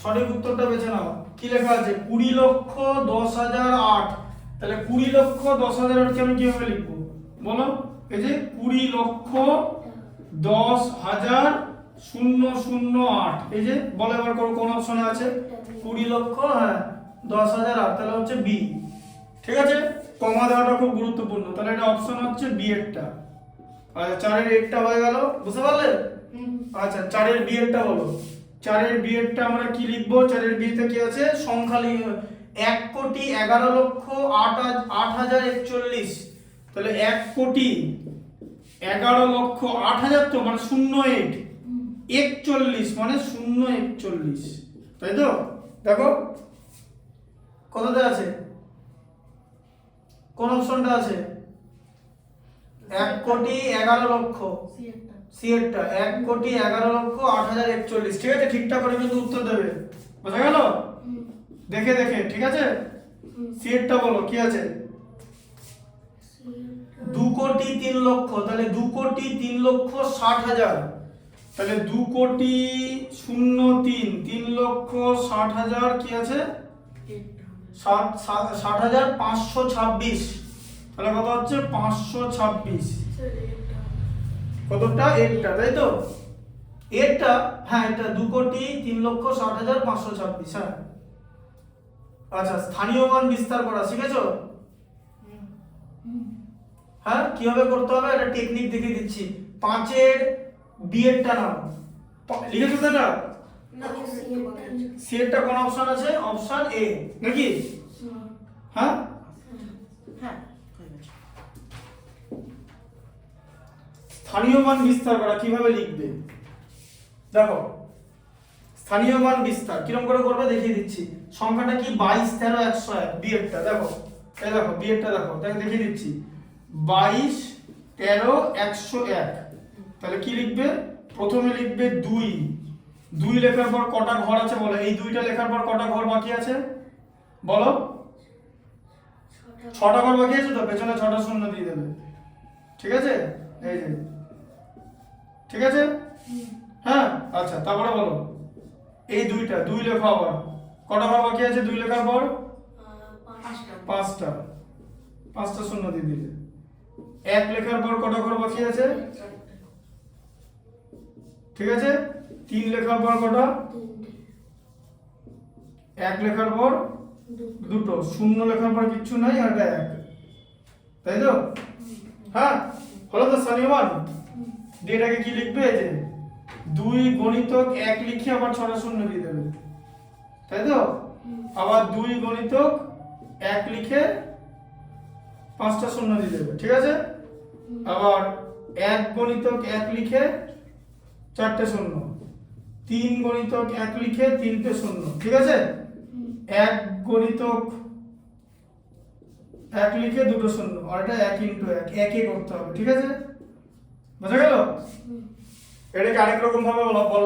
সঠিক উত্তরটা বেছে নাও। কি লেখা আছে? 20 লক্ষ 10,008, তাহলে 20 লক্ষ 10,008 কে আমি কিভাবে লিখবো বলো? এই যে 20 লক্ষ 10,008, এই যে বলো এবার কোন অপশনে আছে? 20 লক্ষ, হ্যাঁ 10,008, তাহলে হচ্ছে বি, ঠিক আছে? কমা দেওয়াটা খুব গুরুত্বপূর্ণ, তাহলে এটা অপশন হচ্ছে বি এরটা। আচ্ছা 4 এর একটা হয়ে গেল, বুঝতে পারলে? আচ্ছা 4 এর বিয়েরটা বলো। 4 এর বিয়েরটা আমরা কি লিখবো? 4 এর বিয়েতে কি আছে? সংখ্যা 1,11,08,041। তাহলে 1,11,08,000 তো মানে 08 41 মানে 041, তাই তো? দেখো কততে আছে, কোন অপশনটা আছে? 1,11,00,000 সিএরটা 1,11,08,041। ঠিক আছে, ঠিকঠাক করে কিন্তু উত্তর দেবে, বোঝা গেল? দেখে দেখে, ঠিক আছে। সিএরটা বলো কি আছে? 2,03,00,000। তাহলে 2,03,60,000। তাহলে 2,03,03,60,000 কি আছে? 60,526। তাহলে কত হচ্ছে? 526। কতটা? একটা, তাই তো? একটা, হ্যাঁ এটা 2,03,60,526। হ্যাঁ আচ্ছা, স্থানীয় মান বিস্তার করা শিখেছো? হ্যাঁ কিভাবে করতে হবে একটা টেকনিক দেখিয়ে দিচ্ছি। 5 এর বিয়েরটা নাও, লিখেছো তো এটা? সিএরটা কোন অপশন আছে? অপশন এ নাকি? হ্যাঁ স্থানীয় মান বিস্তার করা কিভাবে লিখবে দেখো। স্থানীয় মান বিস্তার কিরকম করে করবে দেখিয়ে দিচ্ছি। সংখ্যাটা কি? 22, 13, 101। বিয়েরটা দেখো, এই দেখো বিয়েরটা দেখো, তাকে দেখিয়ে দিচ্ছি। 22, 13, 101। তাহলে কি লিখবে? প্রথমে লিখবে 2। 2 লেখার পর কটা ঘর আছে বলো? এই 2টা লেখার পর কটা ঘর বাকি আছে বলো? 6টা ঘর বাকি আছে তো, পেছনে 6টা শূন্য দিয়ে দেবে, ঠিক আছে? এই যে, ঠিক আছে। হ্যাঁ আচ্ছা, তারপরে বলো এই 2টা 2 লেখো, আবার কটা ঘর বাকি আছে 2 লেখার পর? 5টা। 5টা শূন্য দিয়ে দিলে। 1 লেখার পর কটা ঘর বাকি আছে? ঠিক আছে। 3 লেখার পর কটা? 1 লেখার পর 2টো, 0 লেখার পর কিচ্ছু নাই, আর 1, তাই তো? হ্যাঁ হলো তো স্থানীয় মান। দিয়ে এটাকে কি লিখবে? এই যে 2 গণিতক 1 লিখে আবার 6টা শূন্য দিয়ে দেবে, তাই তো? আবার 2 গণিতক 1 লিখে 5টা শূন্য দিয়ে দেবে, ঠিক আছে? আবার 1 গণিতক 1 লিখে 4টে শূন্য, 3 গণিতক 1 লিখে 3টে শূন্য, ঠিক আছে? 1 গণিতক 1 লিখে 2টো শূন্য, আর এটা 1 × 1 একই করতে হবে, ঠিক আছে? বুঝা গেল? এটাকে আরেক রকম ভাবে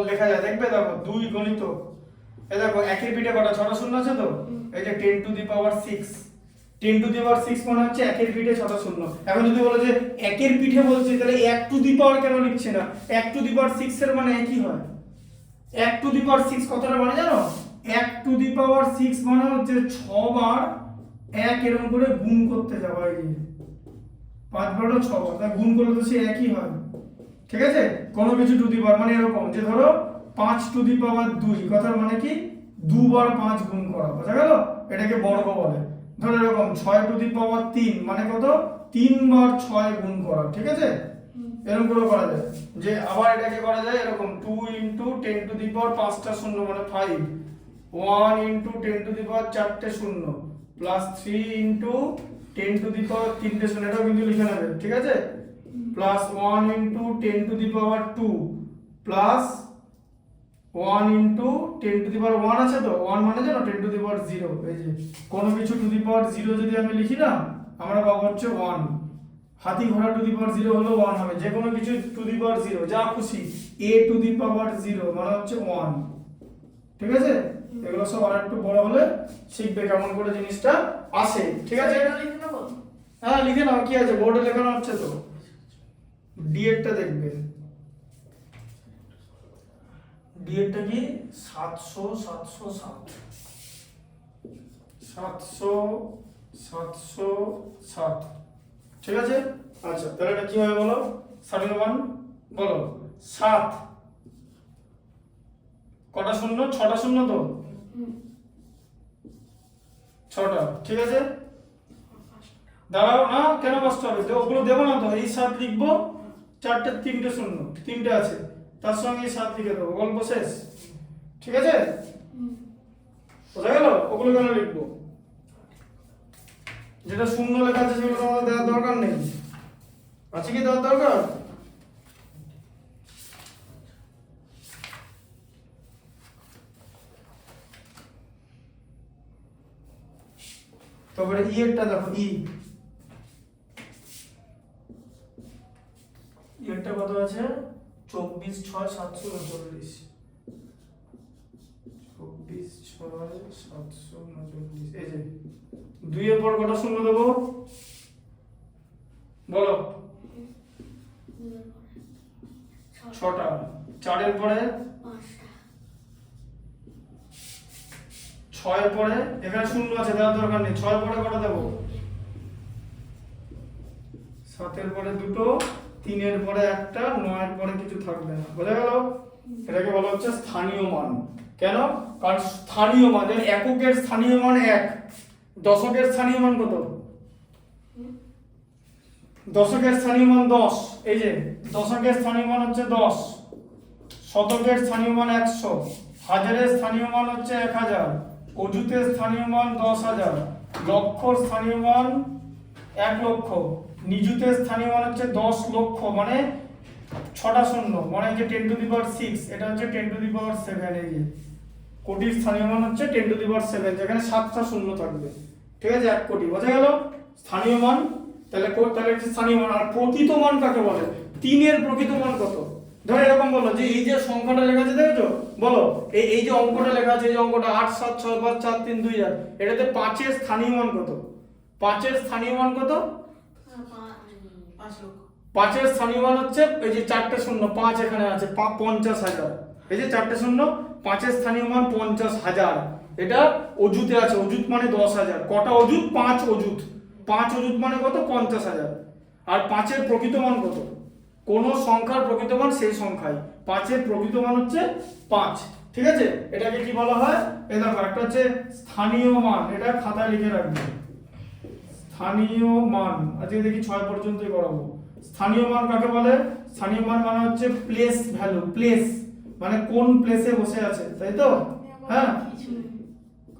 লেখা যায়, দেখবে দেখো 2 গণিতক, এই দেখো একের পিঠে কটা? 6টা শূন্য আছে তো, এই যে 10⁶। 10⁶ মানে হচ্ছে একের পিঠে 6টা শূন্য। এখন যদি বলো যে একের পিঠে বলছি, তাহলে 1⁴ কেন লিখছে না? 1⁶ এর মানে একই হয়। 1⁶ কতটা মানে জানো? 1⁶ মানে হচ্ছে 6 বার 1 এরকম করে গুণ করতে যাবো, এই যে 5 বার 6 বার, তাই গুণ করলে তো সে একই হয়, ঠিক আছে? কোনো কিছু টু দি পাওয়ার মানে এরকম যে ধরো 5⁻², কথার মানে কি 2 বার 5 গুণ করা, বোঝা গেল? এটাকে বর্গ বলে। ধরো এরকম 6⁻³ মানে কত? 3 বার 6 গুণ করা, ঠিক আছে? এরকম করে করা যায়। যে আবার এটাকে করা যায় এরকম 2 × 10⁵ 5টা শূন্য মানে 5, 1 × 10⁵ 4টে শূন্য, প্লাস 3 × 10⁵ 3টে শূন্য, এটাও কিন্তু লিখে নেবে, ঠিক আছে? প্লাস 1 × 10⁻², প্লাস 1 × 10⁻1 আছে তো, 1 মানে জানো 10⁻0। এই যে কোনো কিছু টু দি পাওয়ার 0 যদি আমি লিখি না, আমরা পাবো হচ্ছে 1। হাতি ঘোড়া টু দি পাওয়ার 0 হলো 1 হবে, যে কোনো কিছু টু দি পাওয়ার 0 যা খুশি, a⁻0 মানে হচ্ছে 1, ঠিক আছে? এগুলো সব আরেকটু বড় হলে শিখবে কেমন করে জিনিসটা আসে, ঠিক আছে? হ্যাঁ লিখে নাও, কি আছে বোর্ডে লেখানো হচ্ছে তো। ডি এরটা দেখবে, ডি এরটা কি? 700 707 707, ঠিক আছে? আচ্ছা তাহলে এটা কি হবে বলো? স্থানীয় মান বলো। 7 কটা শূন্য? 6টা শূন্য তো, 6টা, ঠিক আছে? দাঁড়াও না, কেন কষ্ট হবে? ওগুলো দেবো না তো, এই 7 লিখবো, চারটে তিনটে শূন্য, তিনটে আছে, তার সঙ্গে 7 লিখে দেবো, গল্প শেষ। ঠিক আছে, বোঝা গেল? ওগুলো কেন লিখবো? যেটা শূন্য লেখা আছে সেগুলো আমাদের দেওয়ার দরকার নেই। আছে কি দেওয়ার দরকার? তারপরে ই এরটা দেখো, এরটা কত আছে? 24 6 739, 24 6 739। এই যে 2 এর পর কটা শূন্য দেবো বলো? 6টা। 4 এর পরে 6 এর পরে, এখানে শূন্য আছে, দেওয়ার দরকার নেই। 6 এর পরে কটা দেবো? 7 এর পরে 2টো, 3 এর পরে 1টা, 9 এর পরে কিছু থাকবে না। বোঝা গেল? এটাকে বলা হচ্ছে স্থানীয় মান। কেন? কারণ স্থানীয় মান, যেমন এককের স্থানীয় মান 1, দশকের স্থানীয় মান কত? দশকের স্থানীয় মান 10। এই যে দশকের স্থানীয় মান হচ্ছে 10, শতকের স্থানীয় মান 100, হাজারের স্থানীয় মান হচ্ছে 1000, অযুতের স্থানীয় মান 10,000, লক্ষর স্থানীয় মান 1 লক্ষ, নিযুতের স্থানীয় মান হচ্ছে 10 লক্ষ, মানে 6টা শূন্য, মানে যে 10 টু দি পাওয়ার 6, এটা হচ্ছে 10 টু দি পাওয়ার 7। এই যে কোটির স্থানীয় মান হচ্ছে 10 টু দি পাওয়ার 7, যেখানে 7টা শূন্য থাকবে। ঠিক আছে, 1 কোটি। বোঝা গেল? স্থানীয় মান, তাহলে হচ্ছে স্থানীয় মান। আর প্রকৃত মান কাকে বলে? 3 এর প্রকৃত মান কত? ধরো এরকম বলো যে এই যে সংখ্যাটা লেখা আছে দেখেছো, বলো এই যে অঙ্কটা লেখা আছে, এই যে অঙ্কটা 8 7 6 5 4 3 2 1, এটাতে 5 এর স্থানীয় মান কত? 5 এর স্থানীয় মান কত? 5 লক্ষ। 5 এর স্থানীয় মান হচ্ছে এই যে 4টে শূন্য, 5 এখানে আছে, 50,000। এই যে 4টে শূন্য, 5 এর স্থানীয় মান 50,000। এটা অযুতে আছে, অযুত মানে 10,000। কটা অযুত? 5 অযুত। 5 অযুত মানে কত? 50,000। আর 5 এর প্রকৃত মান কত? কোন সংখ্যার প্রকৃত মান সেই সংখ্যাই। 5 এর প্রকৃত মান হচ্ছে 5। ঠিক আছে, এটাকে কি বলা হয়? এই দেখো, একটা হচ্ছে স্থানীয় মান, এটা খাতায় লিখে রাখবে। স্থানীয় মান, আজকে দেখি 6 পর্যন্তই করাবো। স্থানীয় মান কাকে বলে? স্থানীয় মান মানে হচ্ছে প্লেস ভ্যালু। প্লেস মানে কোন প্লেসে বসে আছে, তাই তো? হ্যাঁ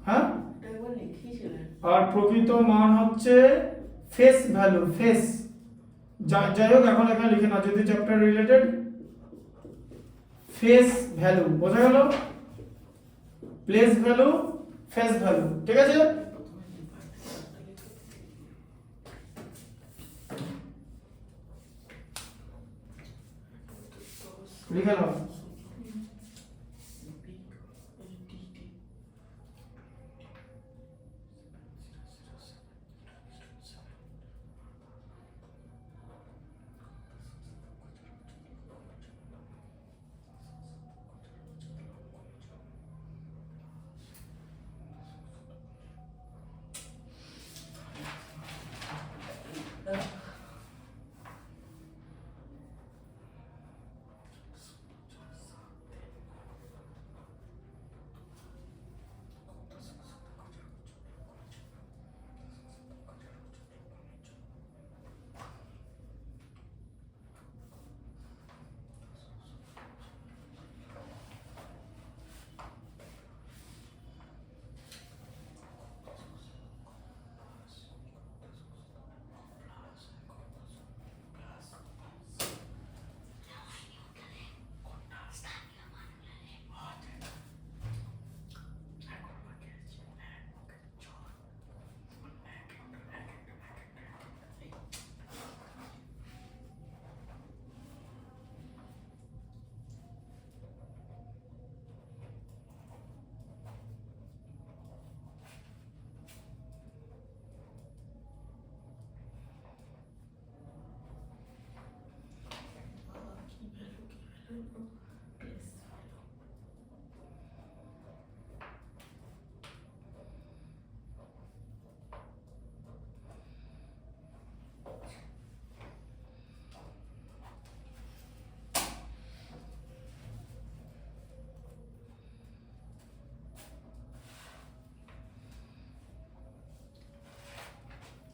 হ্যাঁ। এটা একবার লিখিয়েছিলেন। আর প্রকৃত মান হচ্ছে ফেস ভ্যালু। ফেস, যাই হোক, এখন এখানে লিখে না, যদি চ্যাপ্টার রিলেটেড। ফেস ভ্যালু, বোঝা গেল? Place value, face value. ঠিক আছে, লিখে নাও।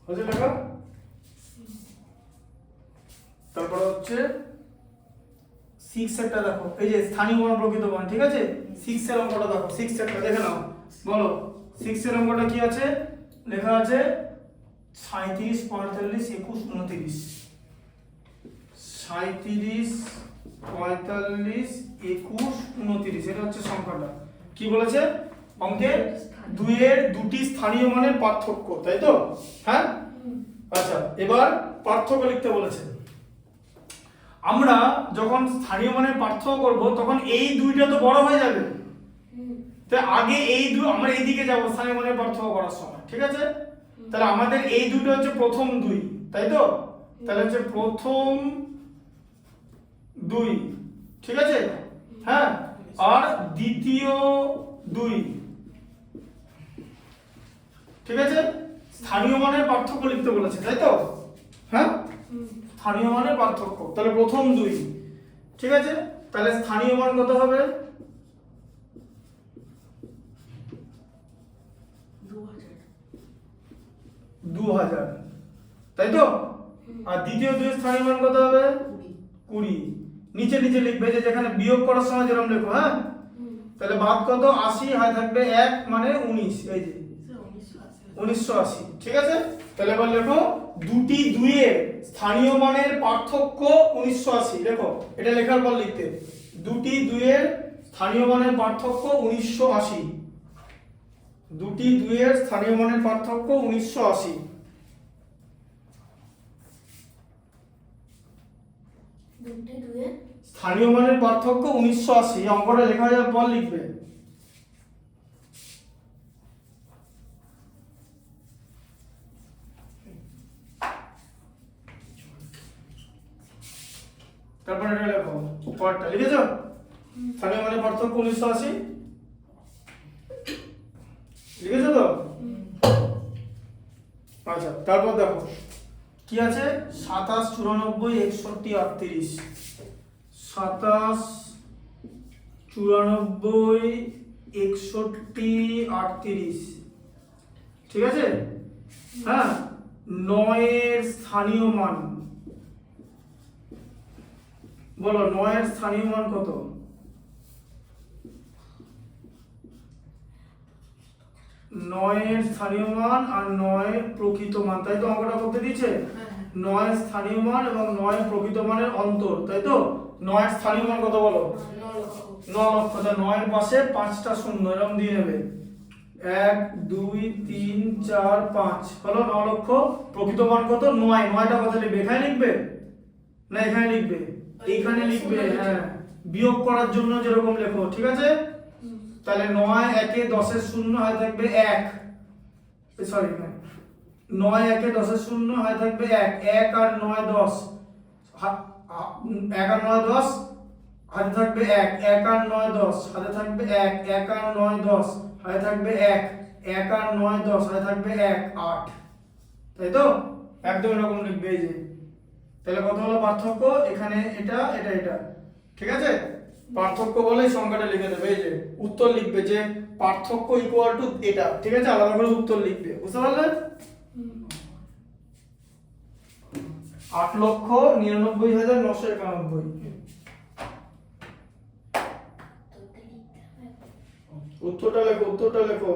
হয়েছে লেখা? তারপরে হচ্ছে 6 এরটা দেখো, এই যে স্থানীয় মান প্রকৃত মান, ঠিক আছে। 6 এর অঙ্কটা দেখো, 6 এরটা দেখে নাও, বলো 6 এর অঙ্কটা কি আছে, লেখা আছে 37 45 21 29। 37 45 21 29 এটা হচ্ছে সংখ্যাটা। কি বলেছে অঙ্কে? 2 এর দুটি স্থানীয় মানের পার্থক্য, তাই তো? হ্যাঁ, আচ্ছা এবার পার্থক্য লিখতে বলেছে। আমরা যখন স্থানীয় মানের পার্থক্য করব তখন এই দুইটা তো বড় হয়ে যাবে, তাই আগে এই দুই আমরা এইদিকে যাব স্থানীয় মানের পার্থক্য করার সময়, ঠিক আছে। তাহলে আমাদের এই দুটো হচ্ছে প্রথম দুই, তাই তো? তাহলে হচ্ছে প্রথম দুই, ঠিক আছে। হ্যাঁ, আর দ্বিতীয় দুই, ঠিক আছে। স্থানীয় মানের পার্থক্য লিখতে বলেছে, তাই তো? হ্যাঁ, স্থানীয় মানের পার্থক্য, তাহলে প্রথম দুই, ঠিক আছে। তাহলে স্থানীয় মান কত হবে? 2000, তাই তো? আর দ্বিতীয় দুই স্থানীয় মান কত হবে? 20। নিচে নিচে লিখবে, যে যেখানে বিয়োগ করার সময় যেরকম লেখো, হ্যাঁ। তাহলে বাদ কত? 80, হয় থাকবে 1 মানে 19, এই যে 1980, ঠিক আছে। তাহলে এবার লেখো দুটি দুইয়ের স্থানীয় মানের পার্থক্য 1980, দেখো এটা লেখার পর লিখতে, দুটি দুইয়ের স্থানীয় মানের পার্থক্য 1980, দুটি দুইয়ের স্থানীয় মানের পার্থক্য 1980। দুটি দুইয়ের স্থানীয় মানের পার্থক্য 1980, এই অঙ্কটা লেখা যাওয়ার পর লিখবে। তারপর এটা লেখো, পরেরটা লিখেছো? স্থানীয় মানের পার্থক্য 1980 লিখেছো তো? আচ্ছা, তারপর দেখো কি আছে, 27 94 61 38, 27 94 61 38, ঠিক আছে। হ্যাঁ, 9 এর স্থানীয় মান বলো, 9 এর স্থানীয় মান কত? 9 এর স্থানীয় মান আর 9 এর প্রকৃত মান, তাই তো? অঙ্কটা করতে দিয়েছে 9 এর স্থানীয় মান এবং 9 এর প্রকৃত মানের অন্তর, তাই তো? 9 এর স্থানীয় মান কত বলো? 9 লক্ষ। তাহলে 9 এর পাশে 5টা শূন্য এরকম দিয়ে নেবে, 1 2 3 4 5 হলো 9 লক্ষ। প্রকৃত মান কত? 9। 9টা কথা লিখবে, এখানে লিখবে না এখানে লিখবে? এইখানে লিখবে, হ্যাঁ, বিয়োগ করার জন্য যেরকম লেখো, ঠিক আছে। তাহলে 9 1 এ 10 এর শূন্য হয় থাকবে 1, সরি 9 1 এ 10 এর শূন্য হয় থাকবে 1, 1 আর 9 10, 1 আর 9 10 হাতে থাকবে 1, 1 আর 9 10 হাতে থাকবে 1, 1 আর 9 10 হাতে থাকবে 1, 1 আর 9 10 হাতে থাকবে 1, 8, তাই তো? একদম এরকম লিখবে, এই যে। তাহলে কত হলো পার্থক্য? এখানে এটা এটা এটা, ঠিক আছে। পার্থক্য বলে এই সংখ্যাটা লিখে দেবে, এই যে উত্তর লিখবে যে পার্থক্য ইকুয়াল টু এটা, ঠিক আছে। আলাদা করে উত্তর লিখবে, বুঝতে পারলে? 8,99,991। উত্তরটা লেখো, উত্তরটা লেখো।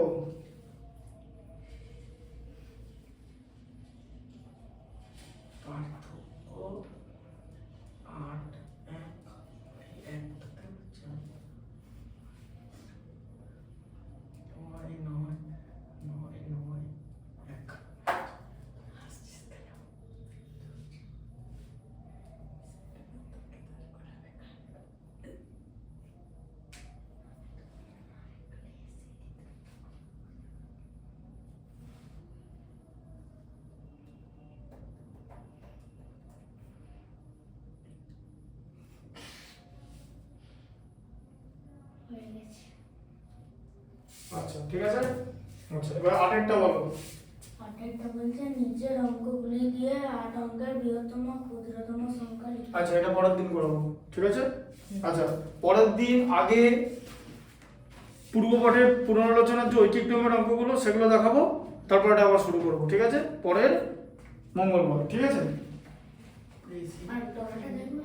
হয়ে গেছে। আচ্ছা, ঠিক আছে। আচ্ছা, এবার আরেকটা বলো। আরেকটা বলছে নিচের অঙ্কগুলি দিয়ে 8 অঙ্কের বৃহত্তম ক্ষুদ্রতম সংখ্যা লিখো। আচ্ছা, এটা পরের দিন করবো, ঠিক আছে। আচ্ছা, পরের দিন আগে পূর্বপাঠের পুনরালোচনার যে ঐকিক নিয়মের অঙ্কগুলো সেগুলো দেখাবো, তারপর এটা আবার শুরু করবো, ঠিক আছে, পরের মঙ্গলবার, ঠিক আছে। আর পড়াটা দেখবে।